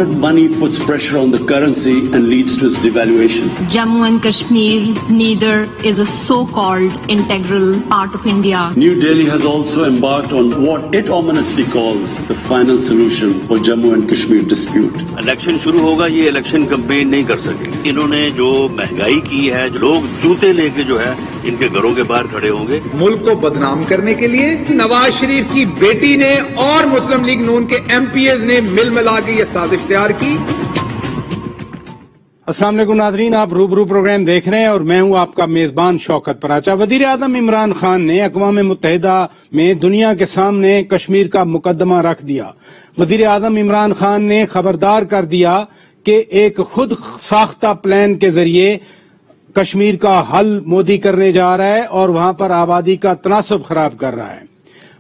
Hard-earned money puts pressure on the currency and leads to its devaluation. Jammu and Kashmir neither is a so-called integral part of India. New Delhi has also embarked on what it ominously calls the final solution for Jammu and Kashmir dispute. Election شروع ہوگا, یہ election campaign نہیں کر سکے. انہوں نے جو مہنگائی کی ہے, لوگ جوتے لے کے جو ہے ان کے گھروں کے باہر کھڑے ہوں گے. ملک کو بدنام کرنے کے لیے نواز شریف کی بیٹی نے اور مسلم لیگ نون کے ایم پی ایز نے مل ملا کے یہ سازش تیار کی. السلام علیکم ناظرین, آپ روبرو پروگرام دیکھ رہے ہیں اور میں ہوں آپ کا میزبان شوکت پراچا. وزیر اعظم عمران خان نے اقوام متحدہ میں دنیا کے سامنے کشمیر کا مقدمہ رکھ دیا. وزیر اعظم عمران خان نے خبردار کر دیا کہ ایک خود ساختہ پلان کے ذریعے کشمیر کا حل مودی کرنے جا رہا ہے اور وہاں پر آبادی کا تناسب خراب کر رہا ہے.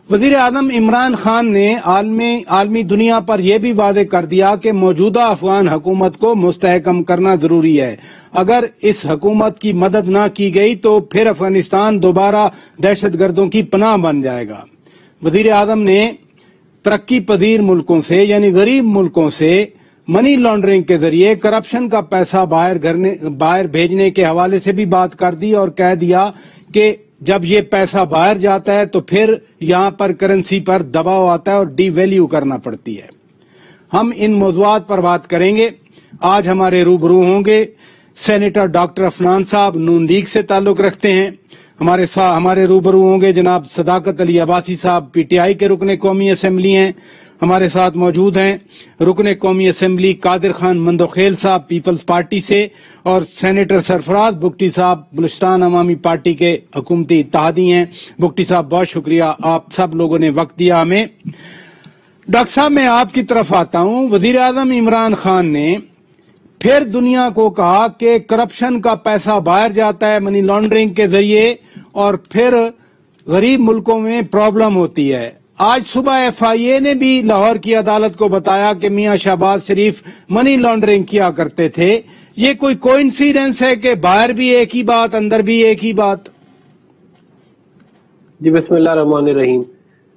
وزیر اعظم عمران خان نے عالمی دنیا پر یہ بھی واضح کر دیا کہ موجودہ افغان حکومت کو مستحکم کرنا ضروری ہے. اگر اس حکومت کی مدد نہ کی گئی تو پھر افغانستان دوبارہ دہشت گردوں کی پناہ بن جائے گا. وزیر اعظم نے ترقی پذیر ملکوں سے یعنی غریب ملکوں سے منی لانڈرنگ کے ذریعے کرپشن کا پیسہ باہر بھیجنے کے حوالے سے بھی بات کر دی اور کہہ دیا کہ جب یہ پیسہ باہر جاتا ہے تو پھر یہاں پر کرنسی پر دباؤ آتا ہے اور ڈی ویلیو کرنا پڑتی ہے. ہم ان موضوعات پر بات کریں گے. آج ہمارے روبرو ہوں گے سینیٹر ڈاکٹر عفنان صاحب, نون لیگ سے تعلق رکھتے ہیں. ہمارے روبرو ہوں گے جناب صداقت علی عباسی صاحب, پی ٹی آئی کے رکن قومی اسمبلی ہیں. ہمارے ساتھ موجود ہیں رکن قومی اسمبلی قادر خان مندوخیل صاحب پیپلز پارٹی سے, اور سینیٹر سرفراز بگٹی صاحب بلوچستان عوامی پارٹی کے حکومتی اتحادی ہیں. بگٹی صاحب بہت شکریہ, آپ سب لوگوں نے وقت دیا ہمیں. ڈاکٹر صاحب میں آپ کی طرف آتا ہوں. وزیر اعظم عمران خان نے پھر دنیا کو کہا کہ کرپشن کا پیسہ باہر جاتا ہے منی لانڈرنگ کے ذریعے اور پھر غریب ملکوں میں پرابلم ہوتی ہے. آج صبح ایف آئی اے نے بھی لاہور کی عدالت کو بتایا کہ میاں شہباز شریف منی لانڈرنگ کیا کرتے تھے. یہ کوئی کوئنسیڈنس ہے کہ باہر بھی ایک ہی بات اندر بھی ایک ہی بات؟ جی بسم اللہ الرحمن الرحیم.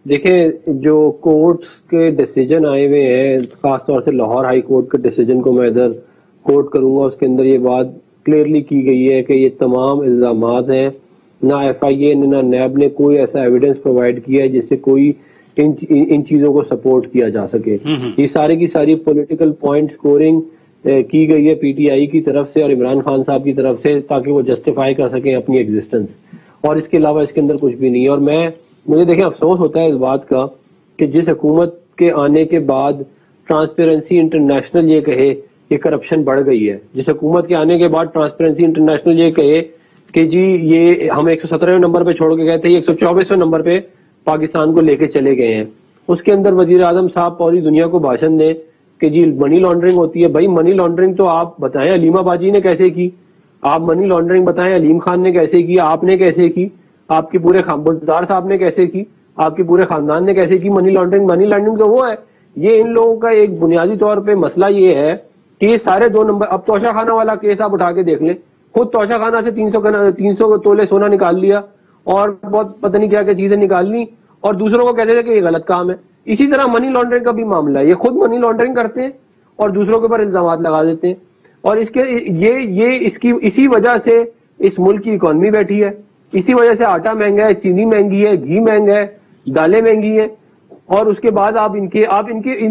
دیکھیں جو کورٹس کے ڈیسیجن آئے ہوئے ہیں, خاص طور سے لاہور ہائی کورٹ کے ڈیسیجن کو میں ادھر کوٹ کروں گا, اس کے اندر یہ بات کلیئرلی کی گئی ہے کہ یہ تمام الزامات ہیں. نہ ایف آئی اے نے نہ نیب نے کوئی ایسا ایویڈنس پرووائڈ کیا ہے جس سے کوئی ان چیزوں کو سپورٹ کیا جا سکے. یہ سارے کی ساری پولیٹیکل پوائنٹ سکورنگ کی گئی ہے پی ٹی آئی کی طرف سے اور عمران خان صاحب کی طرف سے, تاکہ وہ جسٹیفائی کر سکیں اپنی ایگزسٹنس, اور اس کے علاوہ اس کے اندر کچھ بھی نہیں ہے. اور مجھے دیکھیں افسوس ہوتا ہے اس بات کا کہ جس حکومت کے آنے کے بعد ٹرانسپیرنسی انٹرنیشنل یہ کہے کہ کرپشن بڑھ گئی ہے, جس حکومت کے آنے کے بعد ٹرانسپیرنسی انٹرنیشنل یہ کہے کہ جی یہ ہم 117ویں نمبر پہ چھوڑ کے گئے تھے, یہ 124ویں نمبر پہ پاکستان کو لے کے چلے گئے ہیں, اس کے اندر وزیر اعظم صاحب پوری دنیا کو بھاشن دیں کہ جی منی لانڈرنگ ہوتی ہے. بھائی منی لانڈرنگ تو آپ بتائیں علیمہ باجی نے کیسے کی, آپ منی لانڈرنگ بتائیں علیم خان نے کیسے کی, آپ نے کیسے کی, آپ کے پورے بزدار صاحب نے کیسے کی, آپ کے پورے خاندان نے کیسے کی منی لانڈرنگ. منی لانڈرنگ تو وہ ہے, یہ ان لوگوں کا ایک بنیادی طور پہ مسئلہ یہ ہے کہ یہ سارے 2 نمبر. اب توشہ خانہ والا کیس آپ اٹھا کے دیکھ لیں, خود توشہ خانہ سے 300 تولے سونا نکال لیا اور بہت پتہ نہیں کیا کیا چیزیں نکال لی اور دوسروں کو کہتے تھے کہ یہ غلط کام ہے. اسی طرح منی لانڈرنگ کا بھی معاملہ ہے, یہ خود منی لانڈرنگ کرتے ہیں اور دوسروں کے اوپر الزامات لگا دیتے ہیں, اور اسی وجہ سے اس ملک کی اکانومی بیٹھی ہے, اسی وجہ سے آٹا مہنگا ہے, چینی مہنگی ہے, گھی مہنگا ہے, دالیں مہنگی ہیں. اور اس کے بعد آپ ان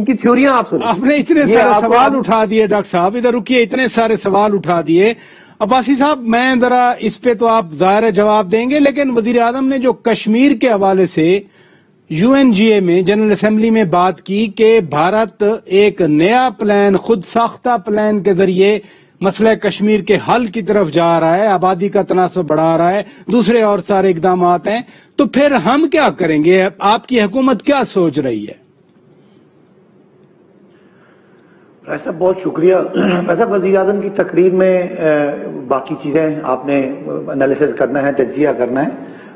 کی تھیوریاں آپ سنیں. آپ نے اتنے سارے سوال اٹھا دیے ڈاکٹر صاحب, ادھر رکیے, اتنے سارے سوال اٹھا دیے. عباسی صاحب میں ذرا اس پہ تو آپ ظاہر جواب دیں گے, لیکن وزیر اعظم نے جو کشمیر کے حوالے سے یو این جی اے میں جنرل اسمبلی میں بات کی کہ بھارت ایک نیا پلان, خود ساختہ پلان کے ذریعے مسئلہ کشمیر کے حل کی طرف جا رہا ہے, آبادی کا تناسب بڑھا رہا ہے, دوسرے اور سارے اقدامات ہیں, تو پھر ہم کیا کریں گے؟ آپ کی حکومت کیا سوچ رہی ہے؟ ایسا بہت شکریہ. ویسے وزیر اعظم کی تقریر میں باقی چیزیں آپ نے انالیسز کرنا ہے, تجزیہ کرنا ہے,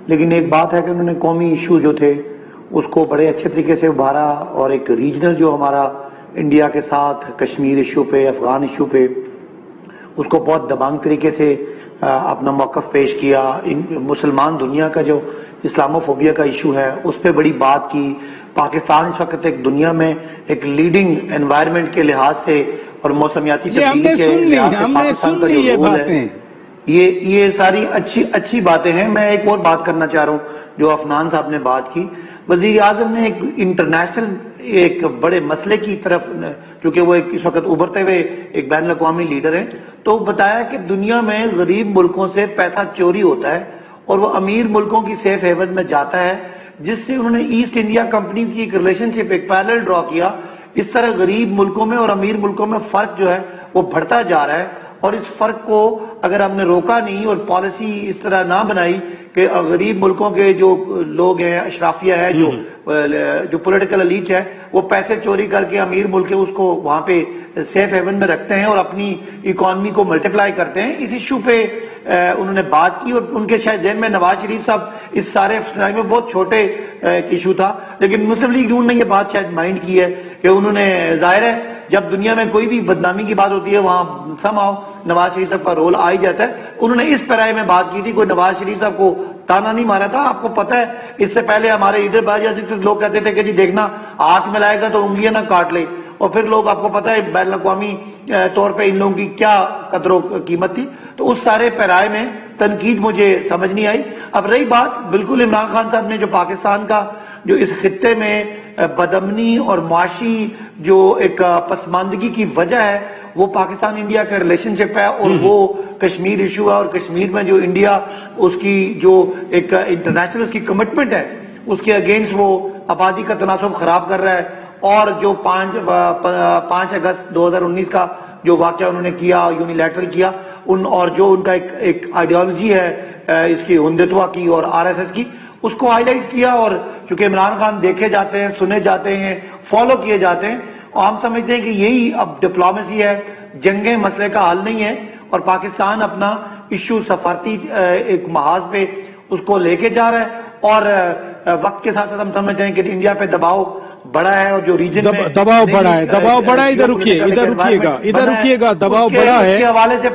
لیکن ایک بات ہے کہ انہوں نے قومی ایشو جو تھے اس کو بڑے اچھے طریقے سے ابھارا, اور ایک ریجنل جو ہمارا انڈیا کے ساتھ کشمیر ایشو پہ, افغان ایشو پہ, اس کو بہت دبانگ طریقے سے اپنا موقف پیش کیا. مسلمان دنیا کا جو اسلاموفوبیا کا ایشو ہے اس پہ بڑی بات کی, پاکستان اس وقت ایک دنیا میں ایک لیڈنگ انوائرمنٹ کے لحاظ سے اور موسمیاتی تبدیلی کے لحاظ سے پاکستان کا جو رول ہے، یہ ساری اچھی باتیں ہیں. میں ایک اور بات کرنا چاہ رہا ہوں جو عفنان صاحب نے بات کی. وزیر اعظم نے ایک انٹرنیشنل ایک بڑے مسئلے کی طرف، چونکہ وہ اس وقت ابھرتے ہوئے ایک بین الاقوامی لیڈر ہیں، تو بتایا کہ دنیا میں غریب ملکوں سے پیسہ چوری ہوتا ہے اور وہ امیر ملکوں کی سیف ہیون میں جاتا ہے، جس سے انہوں نے ایسٹ انڈیا کمپنی کی ایک ریلیشن شپ، ایک پیرلل ڈرا کیا. اس طرح غریب ملکوں میں اور امیر ملکوں میں فرق جو ہے وہ بڑھتا جا رہا ہے، اور اس فرق کو اگر ہم نے روکا نہیں اور پالیسی اس طرح نہ بنائی کہ غریب ملکوں کے جو لوگ ہیں، اشرافیہ ہے، جو پولیٹیکل ایلیٹ ہے، وہ پیسے چوری کر کے امیر ملک اس کو وہاں پہ سیف ہیون میں رکھتے ہیں اور اپنی اکانومی کو ملٹیپلائی کرتے ہیں. اس ایشو پہ انہوں نے بات کی، اور ان کے شاید ذہن میں نواز شریف صاحب اس سارے سلسلے میں بہت چھوٹے ایشو تھا، لیکن مسلم لیگ نون نے یہ بات شاید مائنڈ کی ہے کہ انہوں نے، ظاہر ہے جب دنیا میں کوئی بھی بدنامی کی بات ہوتی ہے وہاں سمہاؤ نواز شریف صاحب کا رول آ ہی جاتا ہے. انہوں نے اس پیرائے میں بات کی تھی، کوئی نواز شریف صاحب کو تانا نہیں مارا تھا. آپ کو پتہ ہے اس سے پہلے ہمارے لیڈر باہر جاتے تھے، لوگ کہتے تھے کہ جی دیکھنا ہاتھ میں لائے گا تو انگلیاں نہ کاٹ لے، اور پھر لوگ، آپ کو پتہ ہے بین الاقوامی طور پہ ان لوگوں کی کیا قدر و قیمت تھی. تو اس سارے پیرائے میں تنقید مجھے سمجھ نہیں آئی. اب رہی بات بالکل عمران خان صاحب نے جو پاکستان کا جو اس خطے میں بدامنی اور معاشی جو ایک پسماندگی کی وجہ ہے وہ پاکستان انڈیا کا ریلیشن شپ ہے، اور وہ کشمیر ایشو ہے، اور کشمیر میں جو انڈیا اس کی جو ایک انٹرنیشنل اس کی کمٹمنٹ ہے اس کے اگینسٹ وہ آبادی کا تناسب خراب کر رہا ہے. اور جو 5 اگست 2019 کا جو واقعہ انہوں نے کیا، یونیلیٹرل کیا، اور جو ان کا ایک آئیڈیالوجی ہے اس کی ہندتوا کی اور RSS کی، اس کو ہائی لائٹ کیا. اور چونکہ عمران خان دیکھے جاتے ہیں، سنے جاتے ہیں، فالو کیے جاتے ہیں، اور ہم سمجھتے ہیں کہ یہی اب ڈپلومیسی ہے، جنگیں مسئلے کا حل نہیں ہے، اور پاکستان اپنا ایشو سفارتی ایک محاذ پہ اس کو لے کے جا رہا ہے. اور وقت کے ساتھ ساتھ ہم سمجھتے ہیں کہ انڈیا پہ دباؤ بڑا ہے، اور جو ریجن میں دباؤ بڑا ہے، ادھر رکیے گا، دباؤ بڑا ہے. اس کے حوالے سے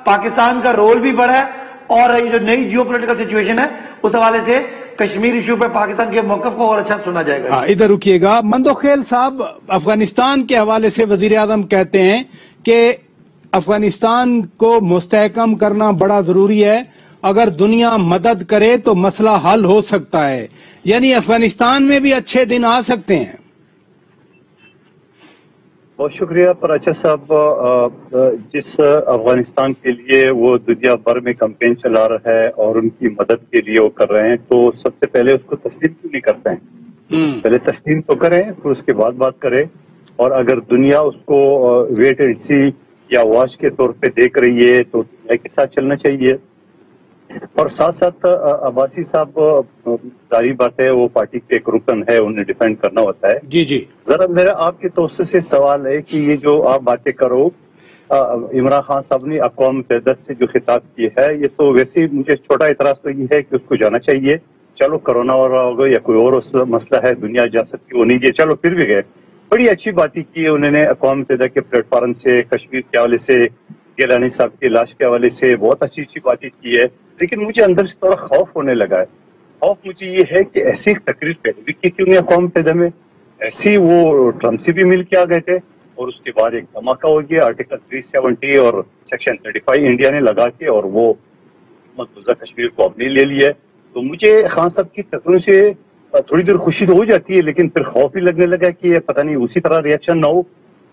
پاکستان کا رول بھی بڑا ہے، اور یہ جو نئی جیو پولیٹیکل سچویشن ہے اس حوالے سے کشمیر ایشو پہ پاکستان کے موقف کو اور اچھا سنا جائے گا. ادھر رکیے گا. مندوخیل صاحب، افغانستان کے حوالے سے وزیر اعظم کہتے ہیں کہ افغانستان کو مستحکم کرنا بڑا ضروری ہے، اگر دنیا مدد کرے تو مسئلہ حل ہو سکتا ہے، یعنی افغانستان میں بھی اچھے دن آ سکتے ہیں. بہت شکریہ پراچا صاحب. جس افغانستان کے لیے وہ دنیا بھر میں کمپین چلا رہا ہے اور ان کی مدد کے لیے وہ کر رہے ہیں، تو سب سے پہلے اس کو تسلیم کیوں نہیں کرتے ہیں؟ پہلے تسلیم تو کریں، پھر اس کے بعد بات کریں. اور اگر دنیا اس کو ویٹ اینڈ سی یا واچ کے طور پہ دیکھ رہی ہے تو دنیا کے ساتھ چلنا چاہیے. اور ساتھ ساتھ عباسی صاحب، ظاہری بات ہے وہ پارٹی کے ایک رکن ہے، انہیں ڈیفینڈ کرنا ہوتا ہے. جی ذرا میرا آپ کے توسط سے سوال ہے کہ یہ جو آپ باتیں کرو، عمران خان صاحب نے اقوام متحدہ سے جو خطاب کی ہے، یہ تو ویسے مجھے چھوٹا اعتراض تو یہ ہے کہ اس کو جانا چاہیے. چلو کرونا ہو رہا ہوگا یا کوئی اور مسئلہ ہے، دنیا جا سکتی وہ نہیں گئے، چلو پھر بھی گئے. بڑی اچھی باتیں کی انہوں نے اقوام متحدہ کے پلیٹ فارم سے، کشمیر کے حوالے سے، گیلانی صاحب کی لاش کے حوالے سے بہت اچھی باتیں کی ہے. لیکن مجھے اندر سے تھوڑا خوف ہونے لگا ہے. خوف مجھے یہ ہے کہ ایسی ایک تقریر پہلے بھی کی تھی انہیں اقوام متحدہ میں، ایسی وہ ٹرمپ سے بھی مل کے آ گئے تھے، اور اس کے بعد ایک دھماکہ ہو گیا، آرٹیکل 370 اور سیکشن 35 انڈیا نے لگا کے، اور وہ مقبوضہ کشمیر کو اپنے لے لیا. تو مجھے خان صاحب کی تقریر سے تھوڑی دیر خوشی تو ہو جاتی ہے، لیکن پھر خوف بھی لگنے لگا کہ پتہ نہیں اسی طرح ریئیکشن نہ ہو.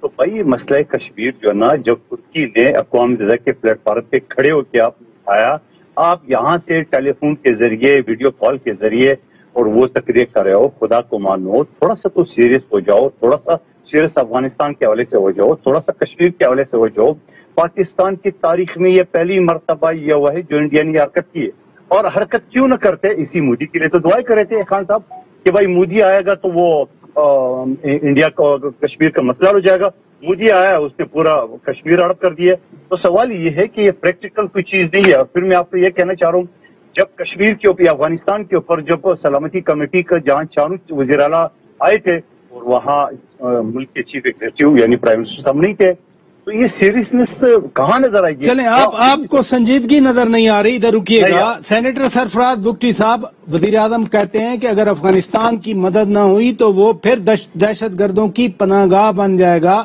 تو بھائی مسئلہ کشمیر جو ہے نا، جب ترکی نے اقوام متحدہ کے پلیٹ فارم پہ کھڑے ہو کے آپ نے اٹھایا، آپ یہاں سے ٹیلی فون کے ذریعے، ویڈیو کال کے ذریعے اور وہ تقریر کر رہے ہو، خدا کو مانو تھوڑا سا تو سیریس ہو جاؤ، تھوڑا سا سیریس افغانستان کے حوالے سے ہو جاؤ، تھوڑا سا کشمیر کے حوالے سے ہو جاؤ. پاکستان کی تاریخ میں یہ پہلی مرتبہ یہ ہوا ہے جو انڈیا نے حرکت کی ہے. اور حرکت کیوں نہ کرتے؟ اسی مودی کے لیے تو دعائیں کر رہے تھے خان صاحب کہ بھائی مودی آئے گا تو وہ انڈیا کا کشمیر کا مسئلہ ہو جائے گا. مودی آیا، اس نے پورا کشمیر ہڑپ کر دیا. تو سوال یہ ہے کہ یہ پریکٹیکل کوئی چیز نہیں ہے. پھر میں آپ کو یہ کہنا چاہ رہا ہوں، جب کشمیر کے اوپر، افغانستان کے اوپر جب سلامتی کمیٹی کا جہاں چاروں وزیر اعلیٰ آئے تھے اور وہاں ملک کے چیف ایگزیکٹو یعنی پرائم منسٹر صاحب نہیں تھے، تو یہ سیریسنس کہاں نظر آئے گی؟ چلیں آپ کو سنجیدگی نظر نہیں آ رہی، ادھر رکیے گا. سینیٹر سرفراز بگٹی صاحب، وزیر اعظم کہتے ہیں کہ اگر افغانستان کی مدد نہ ہوئی تو وہ پھر دہشت گردوں کی پناہ گاہ بن جائے گا.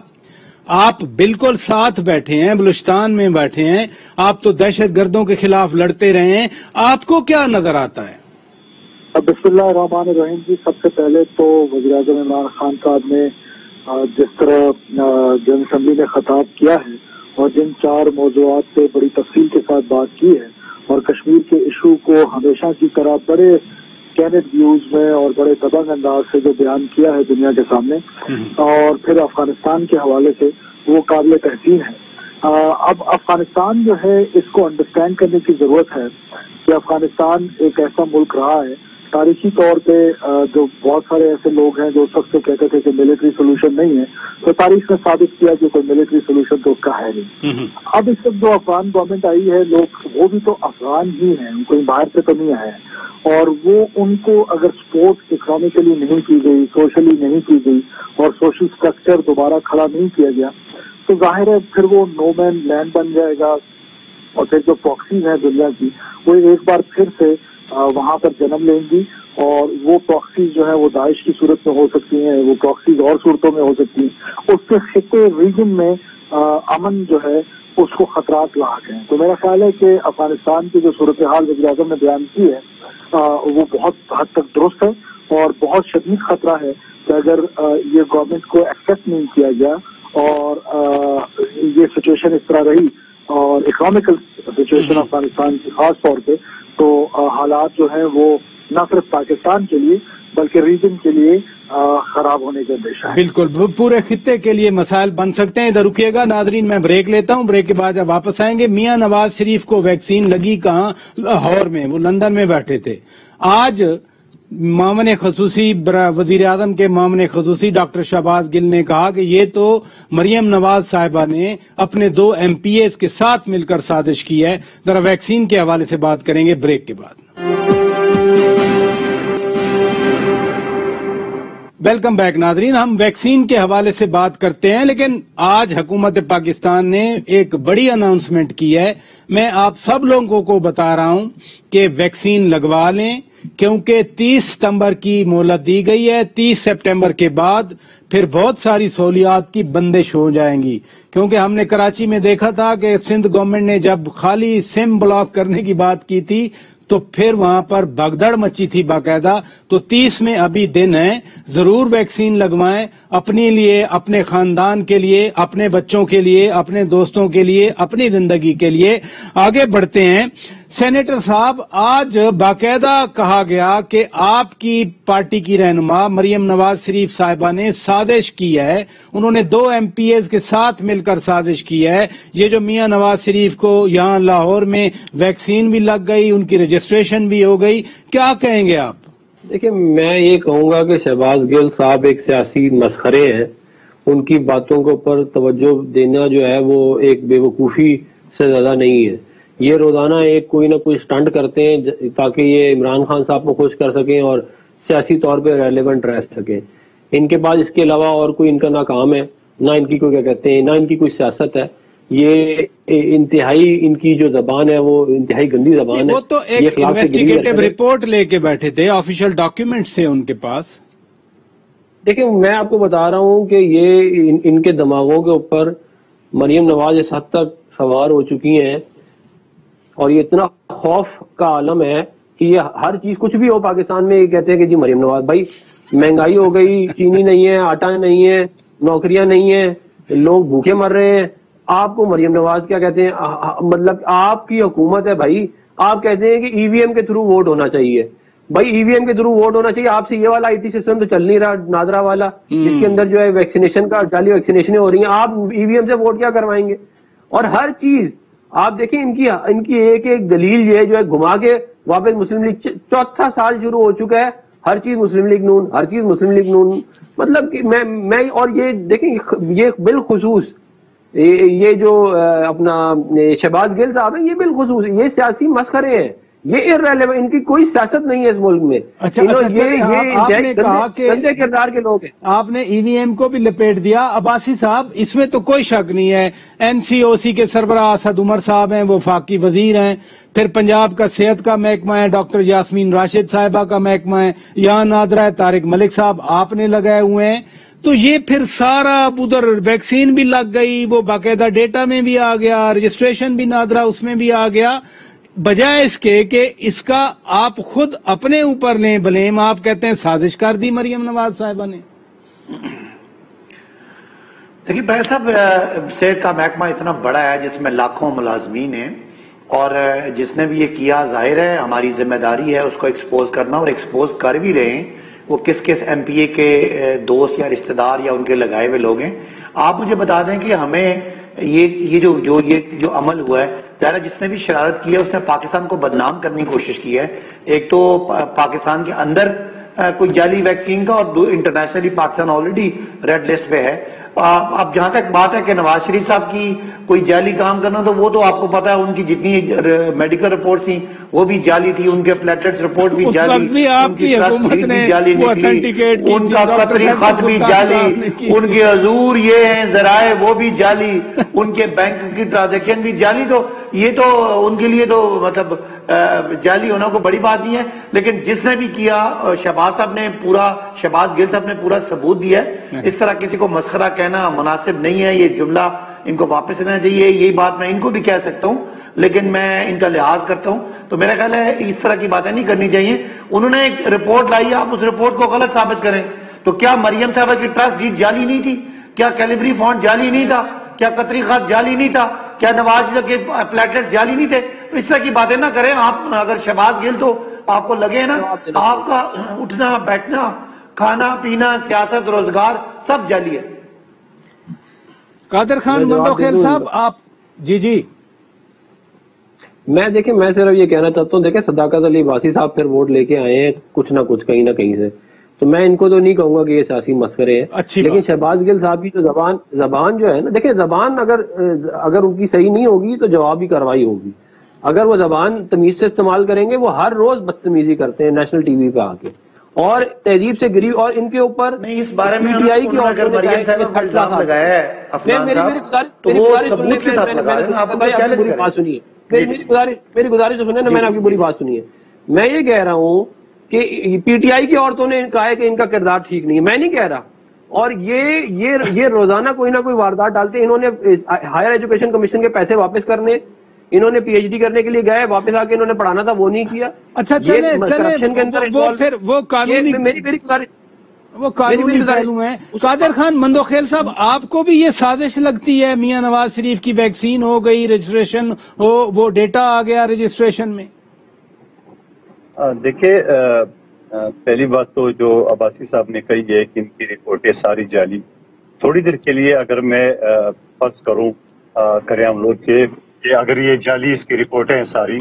آپ بالکل ساتھ بیٹھے ہیں، بلوچستان میں بیٹھے ہیں، آپ تو دہشت گردوں کے خلاف لڑتے رہے ہیں، آپ کو کیا نظر آتا ہے؟ بسم اللہ الرحمن الرحیم جی. سب سے پہلے تو وزیر اعظم عمران خان صاحب نے جس طرح جنرل اسمبلی میں خطاب کیا ہے اور جن 4 موضوعات پہ بڑی تفصیل کے ساتھ بات کی ہے اور کشمیر کے ایشو کو ہمیشہ کی طرح بڑے کینڈ ویوز میں اور بڑے دبنگ انداز سے جو بیان کیا ہے دنیا کے سامنے، اور پھر افغانستان کے حوالے سے، وہ قابل تحسین ہے. اب افغانستان جو ہے اس کو انڈرسٹینڈ کرنے کی ضرورت ہے کہ افغانستان ایک ایسا ملک رہا ہے تاریخی طور پہ، جو بہت سارے ایسے لوگ ہیں جو اس وقت سے کہتے تھے کہ ملٹری سولوشن نہیں ہے، تو تاریخ نے ثابت کیا کہ کوئی ملٹری سولوشن تو اس کا ہے نہیں. اب اس وقت جو افغان گورنمنٹ آئی ہے، لوگ وہ بھی تو افغان ہی ہیں، کوئی باہر سے تو نہیں آئے ہیں، اور وہ ان کو اگر سپورٹ اکنامکلی نہیں کی گئی، سوشلی نہیں کی گئی، اور سوشل سٹرکچر دوبارہ کھڑا نہیں کیا گیا، تو ظاہر ہے پھر وہ نو مین لینڈ بن جائے گا، اور پھر جو پراکسیز ہیں دنیا کی وہ ایک بار پھر سے وہاں پر جنم لیں گی، اور وہ پراکسیز جو ہے وہ داعش کی صورت میں ہو سکتی ہیں، وہ پراکسیز اور صورتوں میں ہو سکتی ہیں. اس کے خطے ریجن میں امن جو ہے اس کو خطرات لاحق ہیں. تو میرا خیال ہے کہ افغانستان کی جو صورتحال وزیر اعظم نے بیان کی ہے وہ بہت حد تک درست ہے، اور بہت شدید خطرہ ہے کہ اگر یہ گورنمنٹ کو ایکسپٹ نہیں کیا گیا اور یہ سچویشن اس طرح رہی، اور اکنامیکل سچویشن افغانستان کی خاص طور پہ، تو حالات جو ہیں وہ نہ صرف پاکستان کے لیے بلکہ ریجن کے لیے خراب ہونے کے اندیشہ ہے. بالکل، پورے خطے کے لیے مسائل بن سکتے ہیں. ادھر رکیے گا ناظرین، میں بریک لیتا ہوں، بریک کے بعد جب واپس آئیں گے. میاں نواز شریف کو ویکسین لگی کہاں؟ لاہور میں، وہ لندن میں بیٹھے تھے. آج معاون خصوصی وزیر اعظم کے معاون خصوصی ڈاکٹر شہباز گل نے کہا کہ یہ تو مریم نواز صاحبہ نے اپنے 2 MPs کے ساتھ مل کر سازش کی ہے. ذرا ویکسین کے حوالے سے بات کریں گے بریک کے بعد. ویلکم بیک ناظرین، ہم ویکسین کے حوالے سے بات کرتے ہیں، لیکن آج حکومت پاکستان نے ایک بڑی اناؤنسمنٹ کی ہے. میں آپ سب لوگوں کو بتا رہا ہوں کہ ویکسین لگوا لیں، کیونکہ 30 ستمبر کی مہلت دی گئی ہے. 30 سپٹمبر کے بعد پھر بہت ساری سہولیات کی بندش ہو جائیں گی، کیونکہ ہم نے کراچی میں دیکھا تھا کہ سندھ گورنمنٹ نے جب خالی سم بلاک کرنے کی بات کی تھی تو پھر وہاں پر بھگدڑ مچی تھی باقاعدہ. تو 30 میں ابھی دن ہے، ضرور ویکسین لگوائیں، اپنے لیے، اپنے خاندان کے لیے، اپنے بچوں کے لیے، اپنے دوستوں کے لیے، اپنی زندگی کے لیے. آگے بڑھتے ہیں. سینیٹر صاحب، آج باقاعدہ کہا گیا کہ آپ کی پارٹی کی رہنما مریم نواز شریف صاحبہ نے سازش کی ہے، انہوں نے 2 MPs کے ساتھ مل کر سازش کی ہے. یہ جو میاں نواز شریف کو یہاں لاہور میں ویکسین بھی لگ گئی، ان کی رجسٹریشن بھی ہو گئی، کیا کہیں گے آپ؟ دیکھیں، میں یہ کہوں گا کہ شہباز گل صاحب ایک سیاسی مسخرے ہیں. ان کی باتوں کے اوپر توجہ دینا جو ہے وہ ایک بے وقوفی سے زیادہ نہیں ہے. یہ روزانہ ایک کوئی نہ کوئی سٹنٹ کرتے ہیں تاکہ یہ عمران خان صاحب کو خوش کر سکیں اور سیاسی طور پہ ریلیونٹ رہ سکیں. ان کے پاس اس کے علاوہ اور کوئی ان کا نہ کام ہے، نہ ان کی کوئی کیا کہتے ہیں، نہ ان کی کوئی سیاست ہے. یہ انتہائی ان کی جو زبان ہے وہ انتہائی گندی زبان ہے. وہ تو ایک انویسٹیگیٹو رپورٹ لے کے بیٹھے تھے، آفیشیل ڈاکیومنٹس تھے ان کے پاس. دیکھیں، میں آپ کو بتا رہا ہوں کہ یہ ان کے دماغوں کے اوپر مریم نواز اس حد تک سوار ہو چکی ہیں، اور یہ اتنا خوف کا عالم ہے کہ یہ ہر چیز کچھ بھی ہو پاکستان میں یہ کہتے ہیں کہ جی مریم نواز. بھائی مہنگائی ہو گئی، چینی نہیں ہے، آٹا نہیں ہے، نوکریاں نہیں ہیں، لوگ بھوکے مر رہے ہیں. آپ کو مریم نواز کیا کہتے ہیں؟ مطلب آپ کی حکومت ہے بھائی، آپ کہتے ہیں کہ EVM کے تھرو ووٹ ہونا چاہیے. بھائی EVM کے تھرو ووٹ ہونا چاہیے، آپ سے یہ والا IT سسٹم تو چل نہیں رہا نادرا والا، جس کے اندر جو ہے ویکسینیشن کا جعلی ویکسینیشن ہو رہی ہیں. آپ EVM سے ووٹ کیا کروائیں گے؟ اور ہر چیز آپ دیکھیں، ان کی ایک دلیل یہ جو ہے گھما کے واپس مسلم لیگ. 4تھا سال شروع ہو چکا ہے، ہر چیز مسلم لیگ نون، ہر چیز مسلم لیگ نون. مطلب کہ میں اور یہ دیکھیں، یہ بالخصوص یہ جو اپنا شہباز گل صاحب ہیں، یہ بالخصوص یہ سیاسی مسخرے ہیں. یہ irrelevant، ان کی کوئی سیاست نہیں ہے اس ملک میں. اچھا آپ نے کہا کہ گندے کردار کے لوگ ہیں. آپ نے ای وی ایم کو بھی لپیٹ دیا. عباسی صاحب اس میں تو کوئی شک نہیں ہے، این سی او سی کے سربراہ اسد عمر صاحب ہیں، وہ وفاقی وزیر ہیں، پھر پنجاب کا صحت کا محکمہ ہے، ڈاکٹر یاسمین راشد صاحبہ کا محکمہ ہے، یہاں نادرہ طارق ملک صاحب آپ نے لگائے ہوئے ہیں. تو یہ پھر سارا ادھر ویکسین بھی لگ گئی، وہ باقاعدہ ڈیٹا میں بھی آ گیا، رجسٹریشن بھی نادرہ اس میں بھی آ گیا، بجائے اس کے کہ اس کا آپ خود اپنے اوپر لیں بلیم. آپ کہتے ہیں سازش کر دی مریم نواز صاحبہ نے. دیکھیے بھائی صاحب، صحت کا محکمہ اتنا بڑا ہے جس میں لاکھوں ملازمین ہیں، اور جس نے بھی یہ کیا ظاہر ہے ہماری ذمہ داری ہے اس کو ایکسپوز کرنا، اور ایکسپوز کر بھی رہے ہیں. وہ کس کس ایم پی اے کے دوست یا رشتہ دار یا ان کے لگائے ہوئے لوگ ہیں. آپ مجھے بتا دیں کہ ہمیں یہ جو عمل ہوا ہے، ظاہر جس نے بھی شرارت کی ہے اس نے پاکستان کو بدنام کرنے کی کوشش کی ہے. ایک تو پاکستان کے اندر کوئی جعلی ویکسین کا، اور internationally Pakistan already red list پہ ہے. اب جہاں تک بات ہے کہ نواز شریف صاحب کی کوئی جعلی کام کرنا، تو وہ تو آپ کو پتا ہے ان کی جتنی میڈیکل رپورٹ تھی وہ بھی جعلی تھی، ان کے پلیٹلیٹس رپورٹ بھی جعلی، ان کی حکومت نے جعلی نکلی، ان کا قطری خط بھی جعلی، ان کے حضور یہ ہیں ذرائع وہ بھی جعلی، ان کے بینک کی ٹرانزیکشن بھی جعلی. تو یہ تو ان کے لیے تو مطلب جعلی ہونا کو بڑی بات نہیں ہے. لیکن جس نے بھی کیا، شہباز گل صاحب نے پورا ثبوت دیا ہے. اس طرح کسی کو مسخرہ کہنا مناسب نہیں ہے، یہ جملہ ان کو واپس لینا چاہیے. یہی بات میں ان کو بھی کہہ سکتا ہوں، لیکن میں ان کا لحاظ کرتا ہوں. تو میرا خیال ہے اس طرح کی باتیں نہیں کرنی چاہیے. انہوں نے ایک رپورٹ لائی ہے، آپ اس رپورٹ کو غلط ثابت کریں. تو کیا مریم صاحبہ کی ٹرسٹ ڈیڈ جعلی نہیں تھی؟ کیا کیلیبری فنڈ جعلی نہیں تھا؟ کیا قطری خط جعلی نہیں تھا؟ کیا نواز کے پلیٹلیٹس جعلی نہیں تھے؟ تو اس طرح کی باتیں نہ کریں. آپ اگر شہباز گل تو آپ کو لگے نا آپ کا اٹھنا بیٹھنا کھانا پینا سیاست روزگار سب جعلی ہے. قادر خان مندوخیل صاحب آپ جی میں صرف یہ کہنا چاہتا ہوں، دیکھیں صداقت علی عباسی صاحب پھر ووٹ لے کے آئے ہیں کچھ نہ کچھ کہیں نہ کہیں سے، تو میں ان کو تو نہیں کہوں گا کہ یہ سیاسی مسخرے ہیں. لیکن شہباز گل صاحب کی جو زبان جو ہے نا، دیکھیں زبان اگر ان کی صحیح نہیں ہوگی تو جوابی کارروائی ہوگی. اگر وہ زبان تمیز سے استعمال کریں گے، وہ ہر روز بدتمیزی کرتے ہیں نیشنل ٹی وی پہ آ کے، اور تہذیب سے گری، اور ان کے اوپر نہیں اس بارے میں اگر مریم صاحب کو الزام لگایا ہے افغان صاحب تو وہ ثبوت کے ساتھ لگائیں. آپ کو چیلنج کریں. بات سنیے، میری گزارش سنیں نا، میں نے آپ کی بری بات سنی ہے. میں یہ کہہ رہا ہوں کہ پی ٹی آئی کی عورتوں نے کہا ہے کہ ان کا کردار ٹھیک نہیں ہے، میں نہیں کہہ رہا. اور یہ روزانہ کوئی نہ کوئی واردات ڈالتے ہیں. انہوں نے ہائر ایجوکیشن کمیشن کے پیسے واپس کرنے، انہوں نے پی ایچ ڈی کرنے کے لیے گئے، واپس آ کے انہوں نے پڑھانا تھا وہ نہیں کیا. اچھا وہ قانونی پہلو ہیں. قادر خان مندوخیل صاحب، آپ کو بھی یہ سازش لگتی ہے میاں نواز شریف کی ویکسین ہو گئی، رجسٹریشن ہو، وہ ڈیٹا آ گیا رجسٹریشن میں؟ دیکھیں پہلی بات تو جو عباسی صاحب نے کہی ہے کہ ان کی رپورٹیں ساری جعلی. تھوڑی دیر کے لیے اگر میں فرض کروں کریں ہم لوگ کہ اگر یہ جعلی اس کی رپورٹیں ہیں ساری،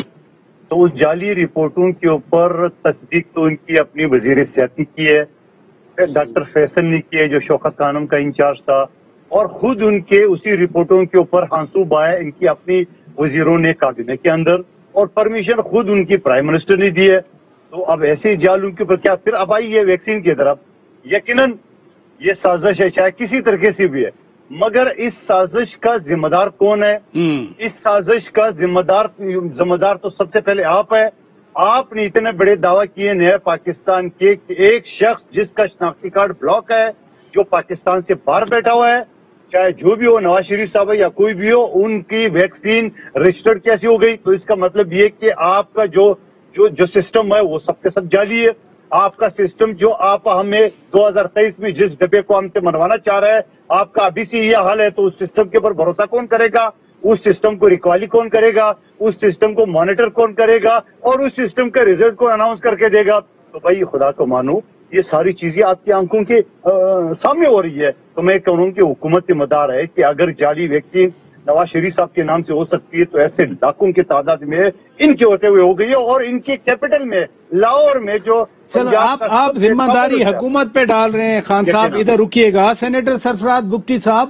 تو اس جعلی رپورٹوں کے اوپر تصدیق تو ان کی اپنی وزیر صحت کی ہے، ڈاکٹر فیصل نے کی ہے جو شوکت خانم کا انچارج تھا، اور خود ان کے اسی رپورٹوں کے اوپر منسوب آیا ان کی اپنی وزیروں نے کابینہ کے اندر، اور پرمیشن خود ان کی پرائم منسٹر نے دی ہے. تو اب ایسے جعلوں کے اوپر کیا پھر اب آئی ہے ویکسین کی طرف. یقیناً یہ سازش ہے، چاہے کسی طریقے سے بھی ہے، مگر اس سازش کا ذمہ دار کون ہے؟ اس سازش کا ذمہ دار تو سب سے پہلے آپ ہے. آپ نے اتنے بڑے دعویٰ کیے نئے پاکستان کے کہ ایک شخص جس کا شناختی کارڈ بلاک ہے، جو پاکستان سے باہر بیٹھا ہوا ہے، چاہے جو بھی ہو، نواز شریف صاحب ہے یا کوئی بھی ہو، ان کی ویکسین رجسٹرڈ کیسی ہو گئی؟ تو اس کا مطلب یہ کہ آپ کا جو سسٹم ہے وہ سب کے سب جعلی ہے. آپ کا سسٹم جو آپ ہمیں 2023 میں جس ڈبے کو ہم سے منوانا چاہ رہے ہیں، آپ کا ابھی سے یہ حال ہے، تو اس سسٹم کے اوپر بھروسہ کون کرے گا؟ اس سسٹم کو ریکوالی کون کرے گا؟ اس سسٹم کو مانیٹر کون کرے گا؟ اور اس سسٹم کا ریزلٹ کون اناؤنس کر کے دے گا؟ تو بھائی خدا کو مانو، یہ ساری چیزیں آپ کی آنکھوں کے سامنے ہو رہی ہے. تو میں کہوں کہ حکومت سے مدار ہے کہ اگر جعلی ویکسین نواز شریف صاحب کے نام سے ہو سکتی ہے تو ایسے لاکھوں کی تعداد میں ان کے ہوتے ہوئے ہو گئی ہے. اور ان کے کیپٹل میں لاہور میں جو چلو آپ ذمہ داری حکومت پہ ڈال رہے ہیں. خان صاحب ادھر رکیے گا. سینیٹر سرفراز بگٹی صاحب،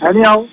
Anyhow,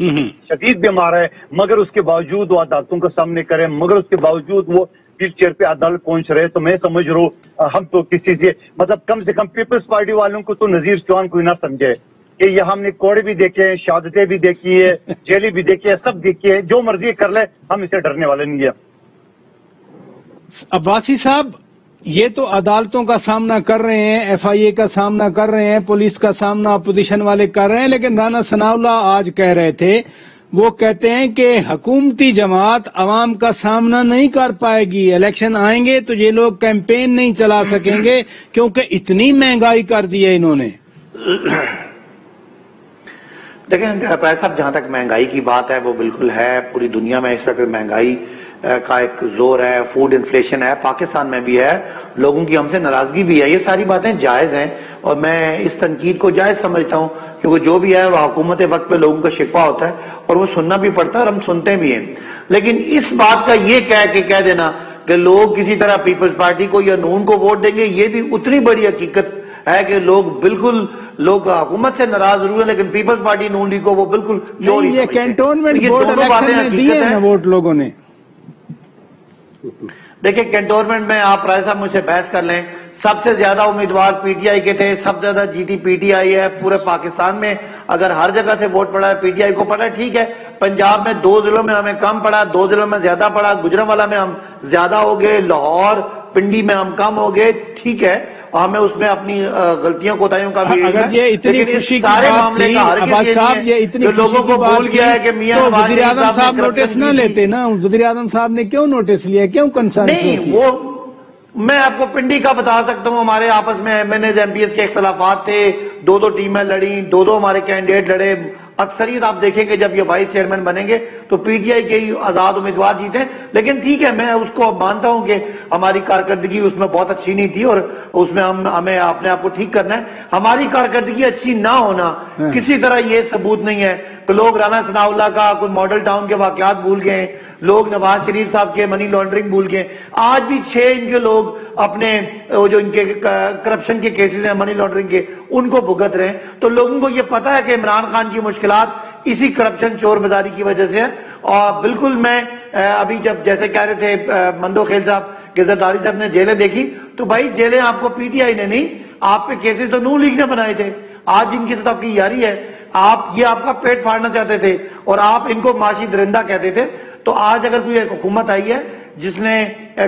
شدید بیمار ہے، مگر اس کے باوجود وہ عدالتوں کا سامنے کریں، مگر اس کے باوجود وہ ویل چیئر پہ عدالت پہنچ رہے. تو میں سمجھ رہا ہوں ہم تو کسی سے مطلب کم سے کم پیپلز پارٹی والوں کو تو نذیر چوہان کو ہی نہ سمجھے کہ یہ ہم نے کوڑے بھی دیکھے ہیں، شہادتیں بھی دیکھی ہے، جیلی بھی دیکھی ہے، سب دیکھی ہے، جو مرضی کر لے، ہم اسے ڈرنے والے نہیں ہیں. عباسی صاحب، یہ تو عدالتوں کا سامنا کر رہے ہیں، ایف آئی اے کا سامنا کر رہے ہیں، پولیس کا سامنا اپوزیشن والے کر رہے ہیں، لیکن رانا ثناء اللہ آج کہہ رہے تھے، وہ کہتے ہیں کہ حکومتی جماعت عوام کا سامنا نہیں کر پائے گی، الیکشن آئیں گے تو یہ لوگ کیمپین نہیں چلا سکیں گے کیونکہ اتنی مہنگائی کر دی ہے انہوں نے. دیکھیں صاحب، جہاں تک مہنگائی کی بات ہے وہ بالکل ہے، پوری دنیا میں اس وقت مہنگائی کا ایک زور ہے، فوڈ انفلیشن ہے، پاکستان میں بھی ہے، لوگوں کی ہم سے ناراضگی بھی ہے، یہ ساری باتیں جائز ہیں اور میں اس تنقید کو جائز سمجھتا ہوں کیونکہ جو بھی ہے وہ حکومت وقت پہ لوگوں کا شکوہ ہوتا ہے اور وہ سننا بھی پڑتا ہے اور ہم سنتے بھی ہیں. لیکن اس بات کا یہ کہہ دینا کہ لوگ کسی طرح پیپلز پارٹی کو یا نون کو ووٹ دیں گے، یہ بھی اتنی بڑی حقیقت ہے کہ لوگ حکومت سے ناراض ضرور ہیں لیکن پیپلز پارٹی نون لیگ کو وہ بالکل یہ کینٹونمنٹ بورڈ الیکشن میں دیے ہیں نا ووٹ لوگوں نے. دیکھیں کینٹونمنٹ میں آپ رائے صاحب مجھ سے بحث کر لیں، سب سے زیادہ امیدوار پی ٹی آئی کے تھے، سب سے زیادہ جیتی پی ٹی آئی ہے پورے پاکستان میں. اگر ہر جگہ سے ووٹ پڑا ہے پی ٹی آئی کو پڑا ہے، ٹھیک ہے. پنجاب میں 2 ضلعوں میں ہمیں کم پڑا، 2 ضلعوں میں زیادہ پڑا، گجرانوالہ میں ہم زیادہ ہو گئے، لاہور پنڈی میں ہم کم ہو گئے، ٹھیک ہے. ہمیں اس میں اپنی غلطیوں کوتاہیوں کا بھی اگر یہ اتنی خوشی کی بات تھی عباس صاحب، یہ اتنی خوشی کی بات تھی تو وزیر اعظم صاحب نوٹس نہ لیتے نا. وزیر اعظم صاحب نے کیوں نوٹس لیا، کیوں کنسرن نہیں؟ وہ میں آپ کو پنڈی کا بتا سکتا ہوں، ہمارے آپس میں M N As M P S کے اختلافات تھے، 2 ٹیمیں لڑیں، 2 ہمارے کینڈیڈیٹ لڑے. اکثریت آپ دیکھیں گے جب یہ وائس چیئرمین بنیں گے تو پی ٹی آئی کے ہی آزاد امیدوار جیتے. لیکن ٹھیک ہے، میں اس کو مانتا ہوں کہ ہماری کارکردگی اس میں بہت اچھی نہیں تھی اور اس میں ہمیں اپنے آپ کو ٹھیک کرنا ہے. ہماری کارکردگی اچھی نہ ہونا کسی طرح یہ ثبوت نہیں ہے کہ لوگ رانا ثناء اللہ کا کوئی ماڈل ٹاؤن کے واقعات بھول گئے، لوگ نواز شریف صاحب کے منی لانڈرنگ بھول گئے. آج بھی 6 ان کے لوگ اپنے جو ان کے کرپشن کے کیسز ہیں منی لانڈرنگ کے، ان کو بھگت رہے ہیں. تو لوگوں کو یہ پتا ہے کہ عمران خان کی مشکلات اسی کرپشن چور بازاری کی وجہ سے ہے. اور بالکل میں ابھی جب جیسے کہہ رہے تھے مندو خیل صاحب کہ زرداری صاحب نے جیلیں دیکھی، تو بھائی جیلیں آپ کو پی ٹی آئی نے نہیں، آپ پہ کیسز تو نون لیگ نے بنائے تھے. آج ان کے ساتھ آپ کی یاری ہے، آپ کا پیٹ پھاڑنا چاہتے تھے اور آپ ان کو معاشی درندہ کہتے تھے. تو آج اگر کوئی ایک حکومت آئی ہے جس نے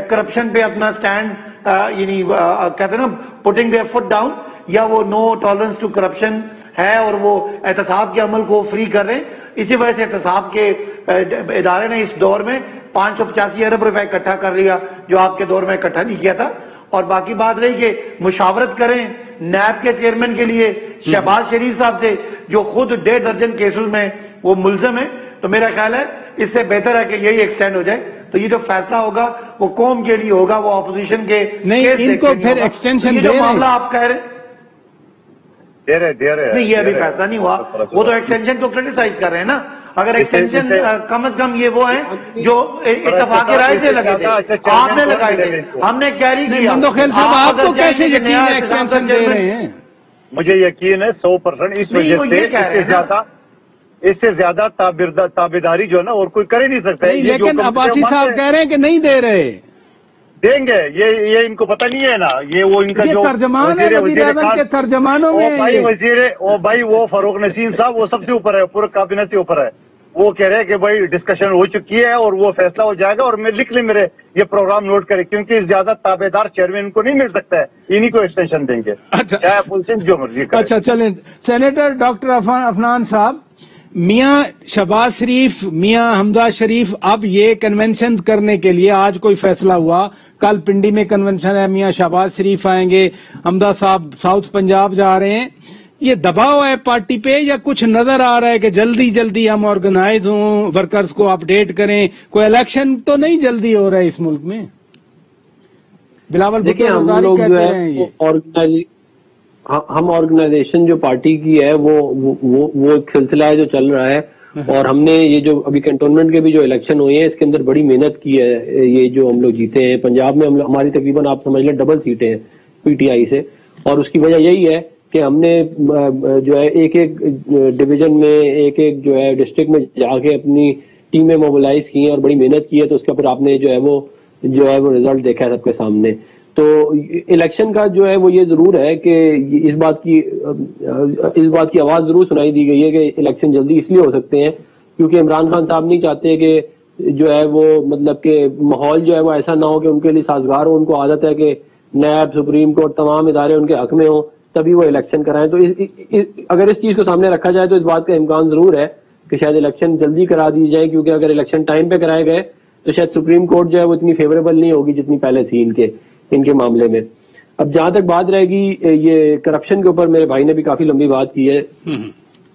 کرپشن پہ اپنا سٹینڈ یعنی کہتے ہیں نا پٹنگ their foot down، یا وہ نو ٹالرنس ٹو کرپشن ہے اور وہ احتساب کے عمل کو فری کر رہے ہیں. اسی وجہ سے احتساب کے ادارے نے اس دور میں 585 ارب روپے اکٹھا کر لیا جو آپ کے دور میں اکٹھا نہیں کیا تھا. اور باقی بات رہی کہ مشاورت کریں نیب کے چیئرمین کے لیے شہباز شریف صاحب سے جو خود 1.5 درجن کیسز میں وہ ملزم ہے، تو میرا خیال ہے اس سے بہتر ہے کہ یہی ایکسٹینڈ ہو جائے. تو یہ جو فیصلہ ہوگا وہ قوم کے لیے ہوگا، وہ اپوزیشن کے نہیں، ان کو پھر ایکسٹینشن دے رہے ہیں. معاملہ آپ کہہ رہے نہیں، یہ ابھی فیصلہ نہیں ہوا، وہ تو ایکسٹینشن کو کرٹیسائز کر رہے ہیں نا. اگر ایکسٹینشن کم از کم یہ وہ ہیں جو اتفاق رائے سے لگے تھے، آپ نے لگائے تھے، ہم نے کیری کیا. مندو خیل صاحب، آپ کو کیسے یقین ہے ایکسٹینشن دے رہے ہیں؟ مجھے یقین ہے 100%. اس وجہ سے اس سے زیادہ تابعداری جو ہے نا اور کوئی کر ہی نہیں سکتا ہے. لیکن عباسی صاحب کہہ رہے ہیں کہ نہیں دے رہے. دیں گے، یہ ان کو پتہ نہیں ہے نا. یہ وہ ان کا جو ترجمان ہے وزیر اعظم کے ترجمانوں میں بھائی وہ فاروق نسیم صاحب وہ سب سے اوپر ہے، پورے کابینہ سے اوپر ہے. وہ کہہ رہے ہیں کہ بھائی ڈسکشن ہو چکی ہے اور وہ فیصلہ ہو جائے گا. اور میں لکھ لیں میرے یہ پروگرام نوٹ کرے، کیونکہ زیادہ تابعدار چیئرمین کو نہیں مل سکتا ہے، انہی کو ایکسٹینشن دیں گے چاہے پولیس جو مرضی کرے. اچھا چلیں، سینیٹر ڈاکٹر عفنان صاحب، میاں شہباز شریف، میاں حمزہ شریف اب یہ کنونشن کرنے کے لیے آج کوئی فیصلہ ہوا، کل پنڈی میں کنونشن ہے، میاں شہباز شریف آئیں گے، حمزہ صاحب ساؤتھ پنجاب جا رہے ہیں. یہ دباؤ ہے پارٹی پہ یا کچھ نظر آ رہا ہے کہ جلدی ہم آرگنائز ہوں، ورکرز کو اپڈیٹ کریں؟ کوئی الیکشن تو نہیں جلدی ہو رہا ہے اس ملک میں؟ بلاول بھٹو کہتے ہیں ہم آرگنائزیشن جو پارٹی کی ہے وہ ایک سلسلہ ہے جو چل رہا ہے. اور ہم نے یہ جو ابھی کنٹونمنٹ کے بھی جو الیکشن ہوئے ہیں اس کے اندر بڑی محنت کی ہے. یہ جو ہم لوگ جیتے ہیں پنجاب میں، ہماری تقریباً آپ سمجھ لیں ڈبل سیٹیں ہیں پی ٹی آئی سے. اور اس کی وجہ یہی ہے کہ ہم نے جو ہے ایک ایک ڈویژن میں ایک ایک جو ہے ڈسٹرکٹ میں جا کے اپنی ٹیمیں موبلائز کی ہیں اور بڑی محنت کی ہے، تو اس کے اوپر آپ نے جو ہے وہ رزلٹ دیکھا ہے سب کے سامنے. تو الیکشن کا جو ہے وہ یہ ضرور ہے کہ اس بات کی آواز ضرور سنائی دی گئی ہے کہ الیکشن جلدی اس لیے ہو سکتے ہیں کیونکہ عمران خان صاحب نہیں چاہتے کہ جو ہے وہ مطلب کہ ماحول جو ہے وہ ایسا نہ ہو کہ ان کے لیے سازگار ہو. ان کو عادت ہے کہ نیب، سپریم کورٹ، تمام ادارے ان کے حق میں ہوں تبھی وہ الیکشن کرائیں. تو اگر اس چیز کو سامنے رکھا جائے تو اس بات کا امکان ضرور ہے کہ شاید الیکشن جلدی کرا دی جائے، کیونکہ اگر الیکشن ٹائم پہ کرائے گئے تو شاید سپریم کورٹ جو ہے وہ اتنی فیوریبل نہیں ہوگی جتنی پہلے تھی ان کے معاملے میں. اب جہاں تک بات رہے گی یہ کرپشن کے اوپر، میرے بھائی نے بھی کافی لمبی بات کی ہے.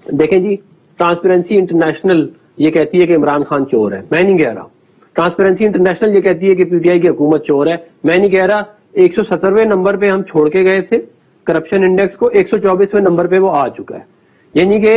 دیکھیں جی، ٹرانسپیرنسی انٹرنیشنل یہ کہتی ہے کہ عمران خان چور ہے، میں نہیں کہہ رہا. ٹرانسپیرنسی انٹرنیشنل یہ کہتی ہے کہ پی ٹی آئی کی حکومت چور ہے، میں نہیں کہہ رہا. 170ویں نمبر پہ ہم چھوڑ کے گئے تھے کرپشن انڈیکس کو، 124ویں نمبر پہ وہ آ چکا ہے. یعنی کہ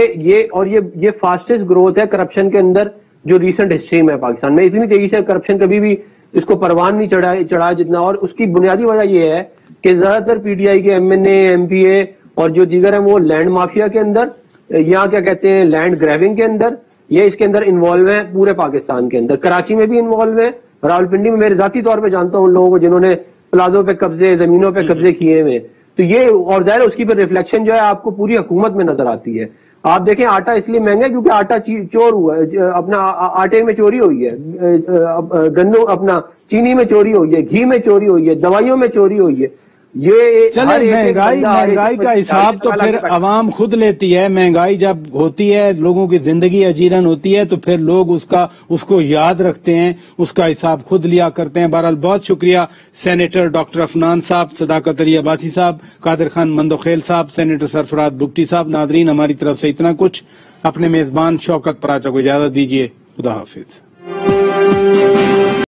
یہ فاسٹسٹ گروتھ ہے کرپشن کے اندر جو ریسنٹ ہسٹری میں پاکستان میں. اتنی تیزی سے کرپشن کبھی بھی اس کو پروان نہیں چڑھا جتنا. اور اس کی بنیادی وجہ یہ ہے کہ زیادہ تر پی ٹی آئی کے ایم این اے، ایم پی اے اور جو دیگر ہیں وہ لینڈ مافیا کے اندر، یا کیا کہتے ہیں لینڈ گریبنگ کے اندر، یہ اس کے اندر انوالو ہیں پورے پاکستان کے اندر. کراچی میں بھی انوالو ہیں، راولپنڈی میں میرے ذاتی طور پہ جانتا ہوں ان لوگوں کو جنہوں نے پلازوں پہ قبضے، زمینوں پہ قبضے کیے ہوئے. تو یہ اور ظاہر اس کی پھر ریفلیکشن جو ہے آپ کو پوری حکومت میں نظر آتی ہے. آپ دیکھیں آٹا اس لیے مہنگا ہے کیونکہ آٹا چور ہوا ہے، اپنا آٹے میں چوری ہوئی ہے، گندم اپنا چینی میں چوری ہوئی ہے، گھی میں چوری ہوئی ہے، دوائیوں میں چوری ہوئی ہے. یہ چلے مہنگائی کا حساب تو پھر عوام خود لیتی ہے. مہنگائی جب ہوتی ہے، لوگوں کی زندگی اجیرن ہوتی ہے تو پھر لوگ اس کو یاد رکھتے ہیں، اس کا حساب خود لیا کرتے ہیں. بہرحال بہت شکریہ سینیٹر ڈاکٹر عفنان صاحب، صداقت علی عباسی صاحب، قادر خان مندوخیل صاحب، سینیٹر سرفراز بگٹی صاحب. ناظرین، ہماری طرف سے اتنا کچھ. اپنے میزبان شوکت پراچا کو اجازت دیجیے. خدا حافظ.